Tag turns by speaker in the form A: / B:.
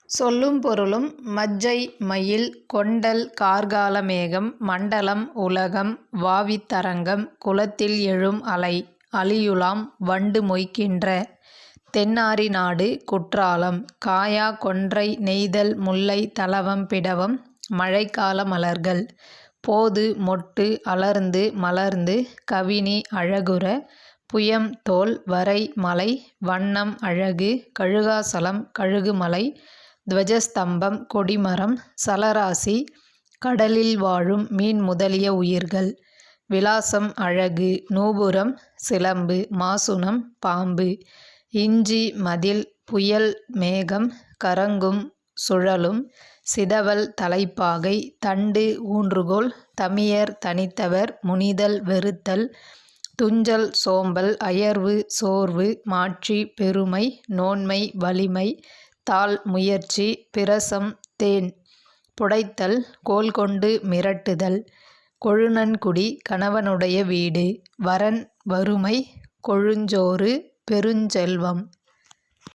A: சொல்லும் பொருளும் மஜ்ஜை மயில் கொண்டல் கார்கால மேகம் மண்டலம் உலகம் வாவித் தரங்கம் குளத்தில் எழும் அலை அலியுலாம் வண்டு மொய்க்கின்ற தென்னாரி நாடு குற்றாலம் காயா கொன்றை நெய்தல் முல்லை தளவம் பிடவம் மழைக்கால மலர்கள் போது மொட்டு அலர்ந்து மலர்ந்து கவினி அழகுற புயம் தோல் வரை மலை வண்ணம் அழகு கழுகாசலம் கழுகுமலை துவஜஸ்தம்பம் கொடிமரம் சலராசி கடலில் வாழும் மீன் முதலிய உயிர்கள் விலாசம் அழகு நூபுரம் சிலம்பு மாசுணம் பாம்பு இஞ்சி மதில் புயல் மேகம் கரங்கும் சுழலும் சிதவல் தலைப்பாகை தண்டு ஊன்றுகோல் தமியர் தனித்தவர் முனிதல் வெறுத்தல் துஞ்சல் சோம்பல் அயர்வு சோர்வு மாட்சி பெருமை நோன்மை வலிமை தாள் முயற்சி பிரசம் தேன் புடைத்தல் கோல் கொண்டு மிரட்டுதல் கொழுநன்குடி கணவனுடைய வீடு வரன் வறுமை கொழுஞ்சோறு பெருஞ்செல்வம்